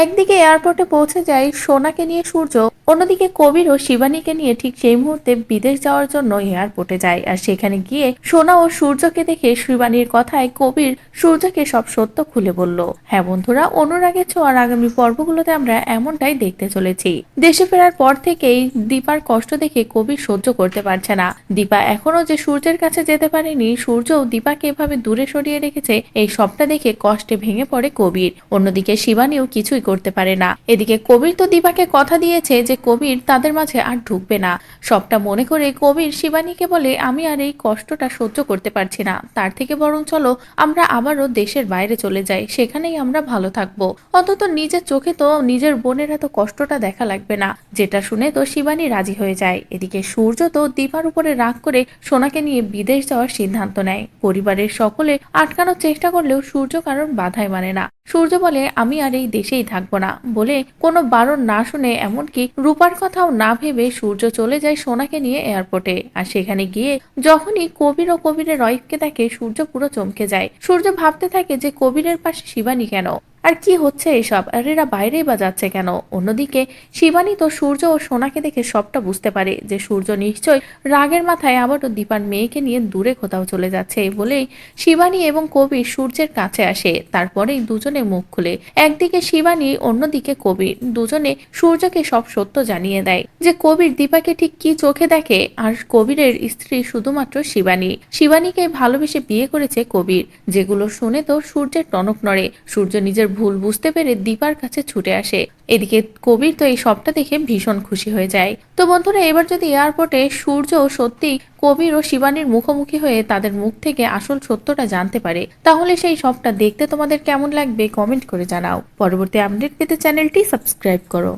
একদিকে এয়ারপোর্টে পৌঁছে যায় সোনাকে নিয়ে সূর্য, অন্যদিকে কবির ও শিবানীকে নিয়ে ঠিক সেই মুহূর্তে বিদেশ যাওয়ার জন্য এয়ারপোর্টে যায়। আর সেখানে গিয়ে সোনা ও সূর্যকে দেখে শিবানীর কথায় কবির সূর্যকে সব সত্য খুলে বলল। হ্যাঁ বন্ধুরা, অনুরাগের ছোঁয়ার আগামী পর্বগুলোতে আমরা এমনটাই দেখতে চলেছি। দেশে ফেরার পর থেকেই দীপার কষ্ট দেখে কবির সহ্য করতে পারছে না। দীপা এখনো যে সূর্যের কাছে যেতে পারেনি, সূর্যও দীপাকে এভাবে দূরে সরিয়ে রেখেছে, এই সবটা দেখে কষ্টে ভেঙে পড়ে কবির। অন্যদিকে শিবানীও কিছুই করতে পারে না। এদিকে কবির তো দীপাকে কথা দিয়েছে যে কবির তাদের মাঝে আর ঢুকবে না। সবটা মনে করে কবির শিবানীকে বলে, আমি আর এই কষ্টটা সহ্য করতে পারছি না, তার থেকে বরং চলো আমরা আবারও দেশের বাইরে চলে যাই, সেখানেই আমরা ভালো থাকবো। অন্তত নিজের চোখে তো নিজের বোনের এত কষ্টটা দেখা লাগবে না। যেটা শুনে তো শিবানী রাজি হয়ে যায়। এদিকে সূর্য তো দীপার উপরে রাগ করে সোনাকে নিয়ে বিদেশ যাওয়ার সিদ্ধান্ত নেয়। পরিবারের সকলে আটকানোর চেষ্টা করলেও সূর্য কারণ বাধাই মানে না। সূর্য বলে, আমি আর এই দেশেই থাকবো না বলে কোনো বারণ না শুনে, এমনকি রূপার কথাও না ভেবে সূর্য চলে যায় সোনাকে নিয়ে এয়ারপোর্টে। আর সেখানে গিয়ে যখনই কবির ও কবিরের ওয়াইফকে দেখে, সূর্য পুরো চমকে যায়। সূর্য ভাবতে থাকে যে কবিরের পাশে শিবানী কেন, আর কি হচ্ছে এসব, আর এরা বাইরেই বা যাচ্ছে কেন। অন্যদিকে শিবানী তো সূর্য ও সোনাকে দেখে সবটা বুঝতে পারে যে সূর্য নিশ্চয় রাগের মাথায় আবারও দীপার মেয়েকে নিয়ে দূরে কোথাও চলে যাচ্ছে বলেই শিবানী এবং কবির সূর্যের কাছে আসে। তারপরেই দুজনে মুখ খুলে, একদিকে শিবানী অন্যদিকে কবির, দুজনে সূর্যকে সব সত্য জানিয়ে দেয় যে কবির দীপাকে ঠিক কি চোখে দেখে। আর কবিরের স্ত্রী শুধুমাত্র শিবানী, শিবানীকে ভালোবেসে বিয়ে করেছে কবির। যেগুলো শুনে তো সূর্যের টনক নড়ে। সূর্য নিজের ভুল বুঝতে পেরে দীপার কাছে ছুটে আসে। এদিকে কবির তো এই সবটা দেখে ভীষণ খুশি হয়ে যায়। তো বন্ধুরা, এবার যদি এয়ারপোর্টে সূর্য সত্যি কবির ও শিবানীর মুখোমুখি হয়ে তাদের মুখ থেকে আসল সত্যটা জানতে পারে, তাহলে সেই সবটা দেখতে তোমাদের কেমন লাগবে কমেন্ট করে জানাও। পরবর্তী আপডেট পেতে চ্যানেলটি সাবস্ক্রাইব করো।